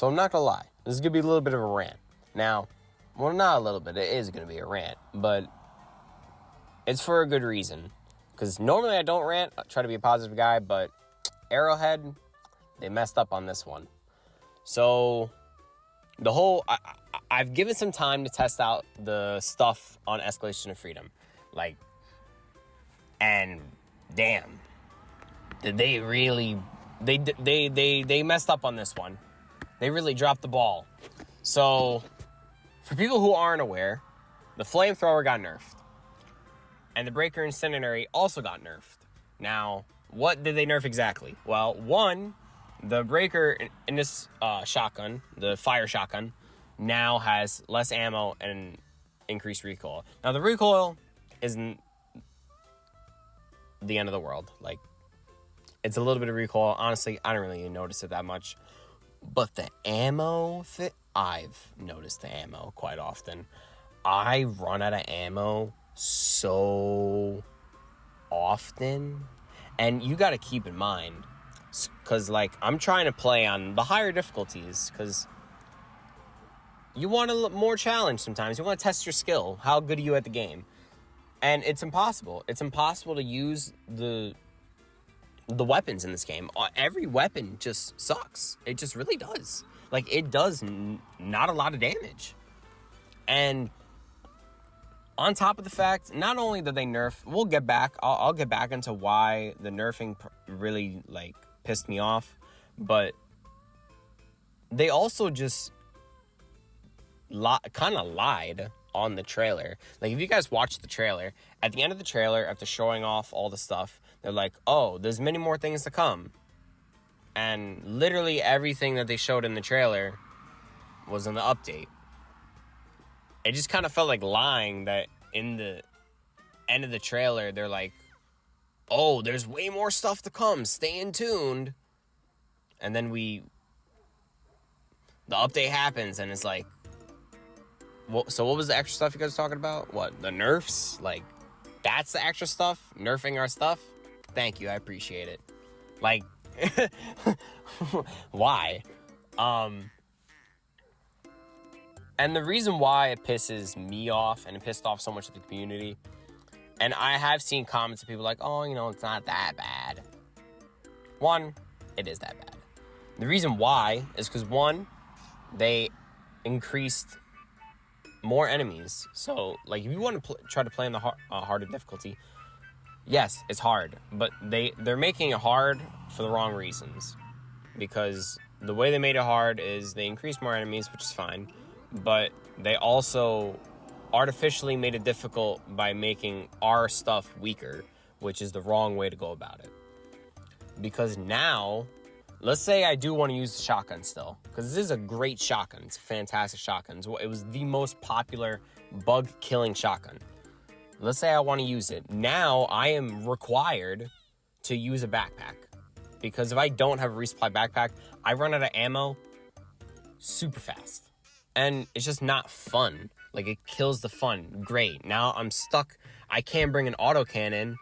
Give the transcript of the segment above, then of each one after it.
So I'm not going to lie. This is going to be a little bit of a rant. Now, well, not a little bit. It is going to be a rant. But it's for a good reason. Because normally I don't rant. I try to be a positive guy. But Arrowhead, they messed up on this one. So the whole... I've given some time to test out the stuff on Escalation of Freedom. Like... And damn, did they really, they messed up on this one. They really dropped the ball. So, for people who aren't aware, the flamethrower got nerfed. And the breaker incendiary also got nerfed. Now, what did they nerf exactly? Well, one, the breaker in this shotgun, the fire shotgun, now has less ammo and increased recoil. Now, the recoil isn't the end of the world. Like, it's a little bit of recoil. Honestly, I don't really notice it that much. But the ammo fit, I've noticed the ammo quite often. I run out of ammo so often. And you got to keep in mind, because, like, I'm trying to play on the higher difficulties, because you want a more challenge sometimes. You want to test your skill. How good are you at the game? And it's impossible. It's impossible to use the weapons in this game. Every weapon just sucks. It just really does. Like, it does not a lot of damage. And on top of the fact, not only did they nerf... We'll get back... I'll get back into why the nerfing really, like, pissed me off. But they also just kind of lied on the trailer. Like, if you guys watch the trailer, at the end of the trailer, after showing off all the stuff, they're like, oh, there's many more things to come. And literally everything that they showed in the trailer was in the update. It just kind of felt like lying that in the end of the trailer, they're like, oh, there's way more stuff to come, stay tuned. And then the update happens and it's like, so what was the extra stuff you guys were talking about? What, the nerfs? Like, that's the extra stuff? Nerfing our stuff? Thank you, I appreciate it. Like, why? And the reason why it pisses me off, and it pissed off so much of the community, and I have seen comments of people like, oh, you know, it's not that bad. One, it is that bad. The reason why is because, one, they increased more enemies. So, like, if you want to try to play on the harder difficulty, yes, it's hard, but they're making it hard for the wrong reasons. Because the way they made it hard is they increased more enemies, which is fine, but they also artificially made it difficult by making our stuff weaker, which is the wrong way to go about it. Because now, let's say I do want to use the shotgun still, because this is a great shotgun. It's a fantastic shotgun. It was the most popular bug-killing shotgun. Let's say I want to use it. Now I am required to use a backpack, because if I don't have a resupply backpack, I run out of ammo super fast. And it's just not fun. Like, it kills the fun. Great. Now I'm stuck. I can't bring an autocannon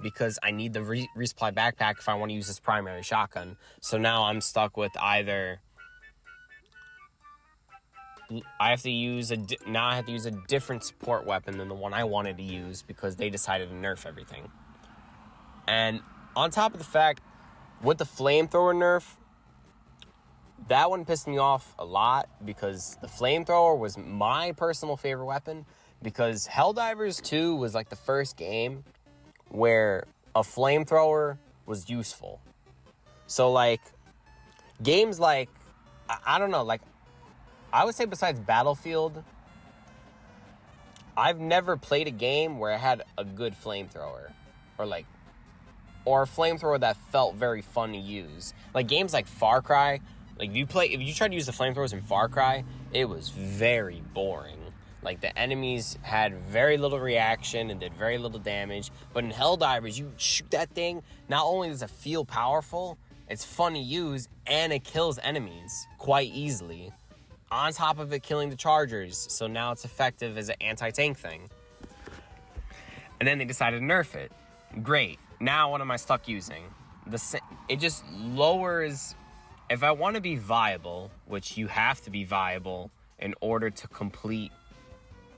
because I need the resupply backpack if I want to use this primary shotgun. So now I'm stuck with either... I have to use a different support weapon than the one I wanted to use because they decided to nerf everything. And on top of the fact, with the flamethrower nerf, that one pissed me off a lot because the flamethrower was my personal favorite weapon, because Helldivers 2 was like the first game where a flamethrower was useful. So, like, games like, I don't know, like, I would say besides Battlefield, I've never played a game where I had a good flamethrower, or a flamethrower that felt very fun to use. Like, games like Far Cry, like, if you tried to use the flamethrowers in Far Cry, it was very boring. Like, the enemies had very little reaction and did very little damage. But in Helldivers, you shoot that thing, not only does it feel powerful, it's fun to use, and it kills enemies quite easily. On top of it killing the Chargers, so now it's effective as an anti-tank thing. And then they decided to nerf it. Great. Now what am I stuck using? It just lowers if I want to be viable, which you have to be viable in order to complete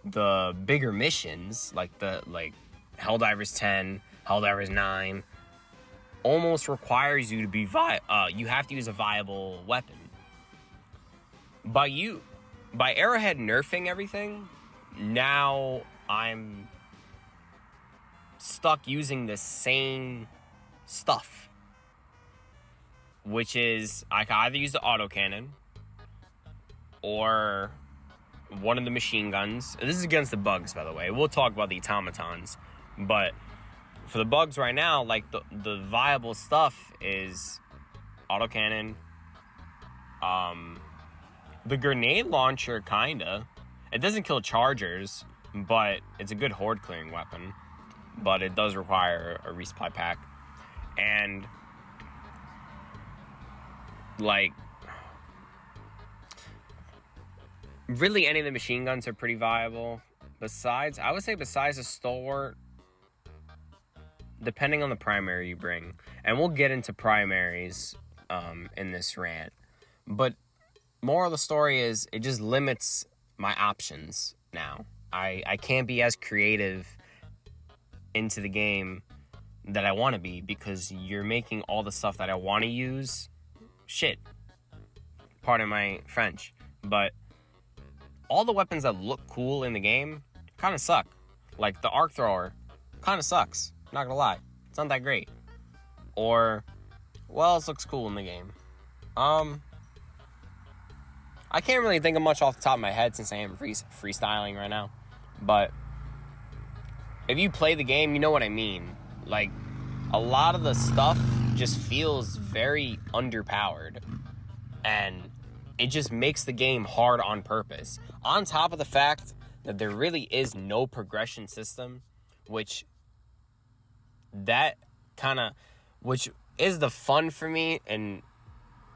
the bigger missions, like Helldivers 10, Helldivers 9, almost requires you to be you have to use a viable weapon. By Arrowhead nerfing everything, now I'm stuck using the same stuff, which is I can either use the autocannon or one of the machine guns. This is against the bugs, by the way. We'll talk about the automatons, but for the bugs right now, like the viable stuff is autocannon, the grenade launcher, kinda. It doesn't kill chargers, but it's a good horde clearing weapon. But it does require a resupply pack. And like, really any of the machine guns are pretty viable. I would say besides the stalwart, depending on the primary you bring. And we'll get into primaries in this rant. But moral of the story is it just limits my options now. I can't be as creative into the game that I want to be because you're making all the stuff that I want to use shit. Pardon my French. But all the weapons that look cool in the game kind of suck. Like the arc thrower kind of sucks. Not gonna lie. It's not that great. Or, well, it looks cool in the game. I can't really think of much off the top of my head since I am freestyling right now. But if you play the game, you know what I mean. Like, a lot of the stuff just feels very underpowered. And it just makes the game hard on purpose. On top of the fact that there really is no progression system, which is the fun for me in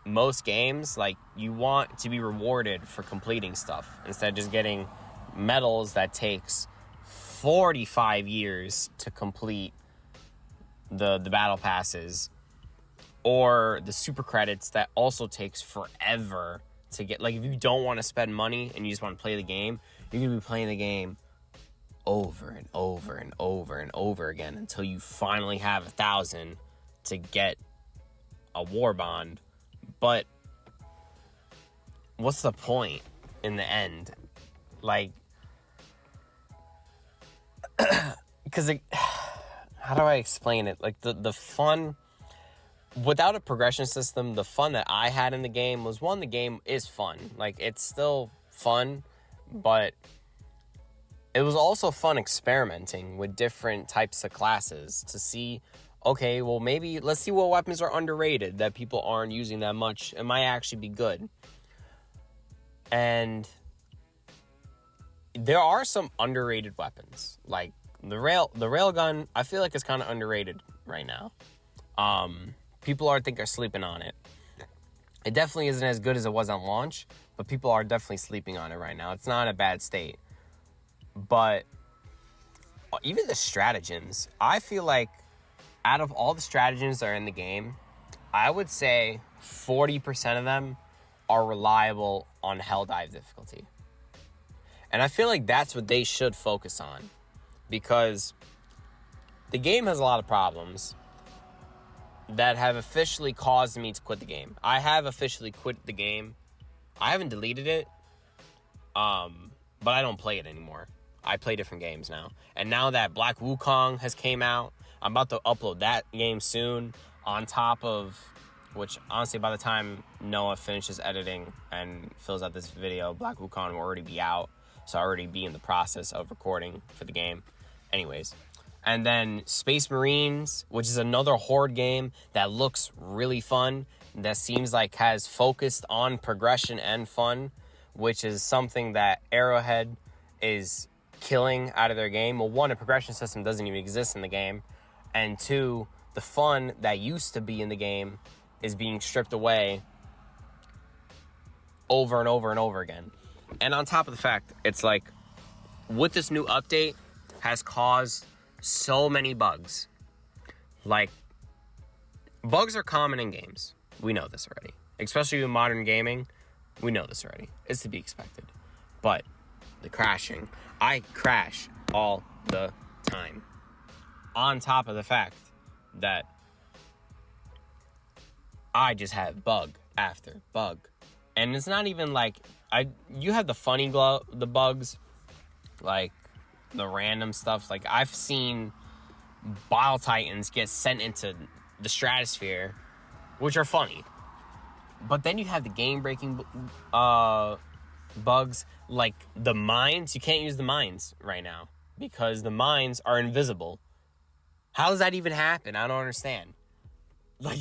most games. Like, you want to be rewarded for completing stuff instead of just getting medals that takes 45 years to complete the battle passes, or the super credits that also takes forever to get. Like, if you don't want to spend money and you just want to play the game, you're going to be playing the game over and over and over and over again until you finally have 1,000 to get a war bond. But what's the point in the end? Like, because how do I explain it? Like, the fun without a progression system, the fun that I had in the game was, one, the game is fun. Like, it's still fun, but it was also fun experimenting with different types of classes to see, okay, well, maybe let's see what weapons are underrated that people aren't using that much. It might actually be good. And there are some underrated weapons. Like, the railgun, I feel like it's kind of underrated right now. People are sleeping on it. It definitely isn't as good as it was on launch, but people are definitely sleeping on it right now. It's not in a bad state. But even the stratagems, I feel like out of all the stratagems that are in the game, I would say 40% of them are reliable on Helldive difficulty. And I feel like that's what they should focus on, because the game has a lot of problems that have officially caused me to quit the game. I have officially quit the game. I haven't deleted it, but I don't play it anymore. I play different games now. And now that Black Wukong has came out, I'm about to upload that game soon, on top of, which honestly, by the time Noah finishes editing and fills out this video, Black Wukong will already be out. So I'll already be in the process of recording for the game. Anyways. And then Space Marines, which is another horde game that looks really fun, that seems like has focused on progression and fun, which is something that Arrowhead is killing out of their game. Well, one, a progression system doesn't even exist in the game. And two, the fun that used to be in the game is being stripped away over and over and over again. And on top of the fact, it's like, with this new update, has caused so many bugs. Like, bugs are common in games. We know this already. especially with modern gaming. We know this already. It's to be expected. But the crashing, I crash all the time. On top of the fact that I just have bug after bug. And it's not even like you have the funny the bugs, like the random stuff. Like I've seen Bile Titans get sent into the stratosphere, which are funny. But then you have the game-breaking bugs, like the mines. You can't use the mines right now because the mines are invisible. How does that even happen? I don't understand. Like,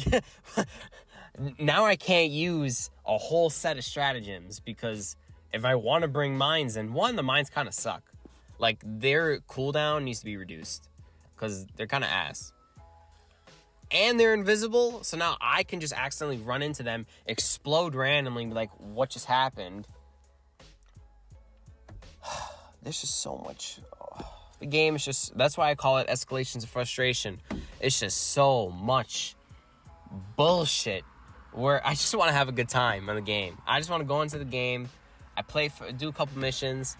now I can't use a whole set of stratagems because if I want to bring mines in, the mines kind of suck. Like, their cooldown needs to be reduced because they're kind of ass. And they're invisible, so now I can just accidentally run into them, explode randomly, and be like, what just happened? There's just so much. The game is just, that's why I call it escalations of frustration. It's just so much bullshit where I just want to have a good time in the game. I just want to go into the game, do a couple missions,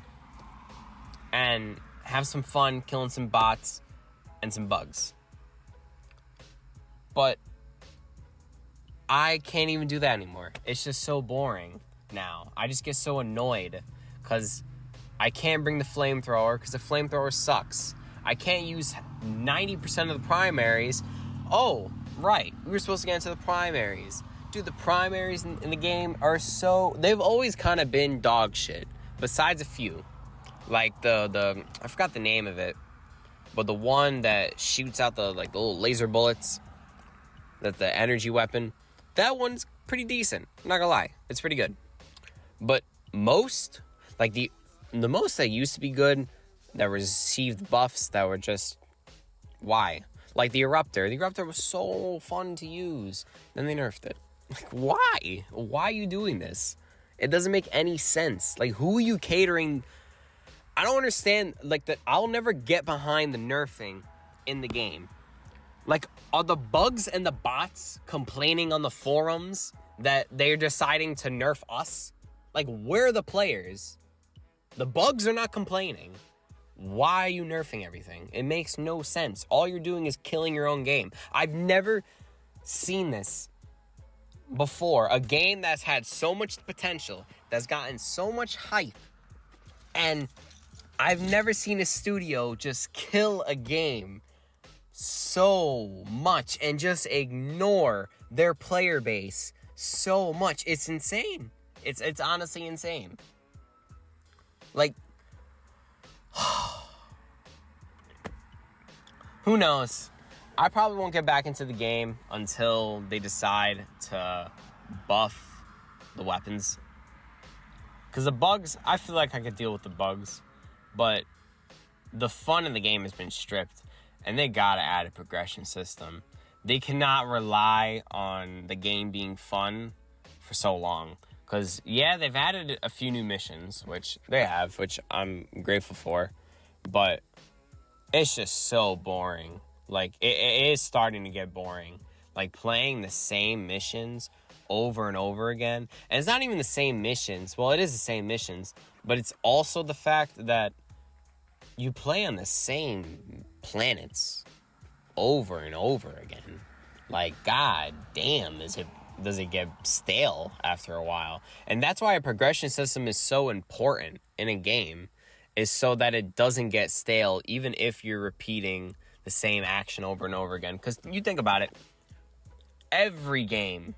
and have some fun killing some bots and some bugs. But I can't even do that anymore. It's just so boring now. I just get so annoyed because I can't bring the flamethrower because the flamethrower sucks. I can't use 90% of the primaries. Oh, right. We were supposed to get into the primaries. Dude, the primaries in the game are they've always kind of been dog shit. Besides a few. Like the I forgot the name of it. But the one that shoots out the little laser bullets. The energy weapon. That one's pretty decent. I'm not gonna lie. It's pretty good. But most, like the most that used to be good, that received buffs that were just, why? Like the Eruptor. The Eruptor was so fun to use. Then they nerfed it. Like, why? Why are you doing this? It doesn't make any sense. Like, who are you catering? I don't understand. Like, I'll never get behind the nerfing in the game. Like, are the bugs and the bots complaining on the forums that they're deciding to nerf us? Like, we're the players. The bugs are not complaining. Why are you nerfing everything? It makes no sense. All you're doing is killing your own game. I've never seen this before. A game that's had so much potential, that's gotten so much hype, and I've never seen a studio just kill a game so much and just ignore their player base so much. It's insane. It's honestly insane. Like, who knows? I probably won't get back into the game until they decide to buff the weapons. Because the bugs, I feel like I could deal with the bugs, but the fun in the game has been stripped. And they gotta add a progression system. They cannot rely on the game being fun for so long. Because, yeah, they've added a few new missions, which they have, which I'm grateful for. But it's just so boring. Like, it is starting to get boring. Like, playing the same missions over and over again. And it's not even the same missions. Well, it is the same missions. But it's also the fact that you play on the same planets over and over again. Like, god damn, does it get stale after a while? And that's why a progression system is so important in a game, is so that it doesn't get stale even if you're repeating the same action over and over again. Because you think about it, every game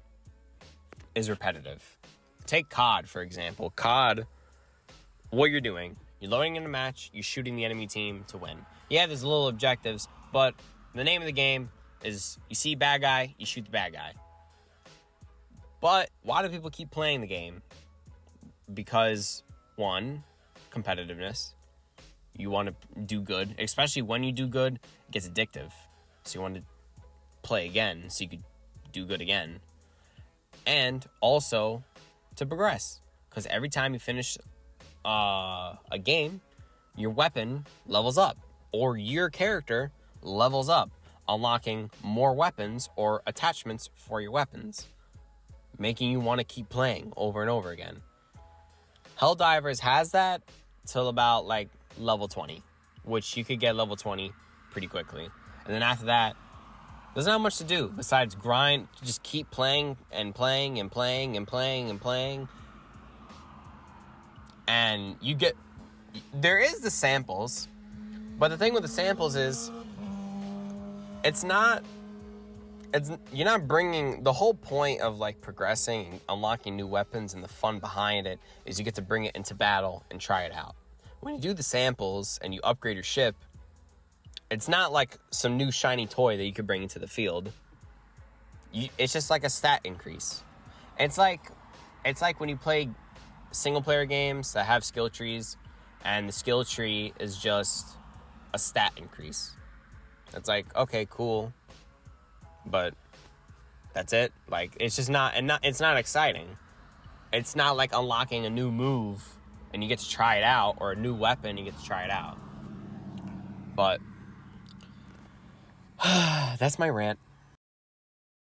is repetitive. Take COD, for example. COD, what you're doing, you're loading in a match, you're shooting the enemy team to win. Yeah, there's little objectives, but the name of the game is you see bad guy, you shoot the bad guy. But why do people keep playing the game? Because, one, competitiveness. You want to do good, especially when you do good, it gets addictive. So you want to play again so you could do good again. And also to progress, because every time you finish a game, your weapon levels up, or your character levels up, unlocking more weapons or attachments for your weapons. making you want to keep playing over and over again. Helldivers has that till about like level 20, which you could get level 20 pretty quickly. And then after that, there's not much to do besides grind. Just keep playing and playing and playing and playing and playing. And you get... There is the samples, but the thing with the samples is you're not bringing... The whole point of like progressing and unlocking new weapons and the fun behind it is you get to bring it into battle and try it out. When you do the samples and you upgrade your ship, it's not like some new shiny toy that you could bring into the field. It's just like a stat increase. It's like when you play single player games that have skill trees, and the skill tree is just a stat increase. It's like, okay, cool, but that's it. Like, it's just not, and it's not exciting. It's not like unlocking a new move and you get to try it out, or a new weapon and you get to try it out. But that's my rant.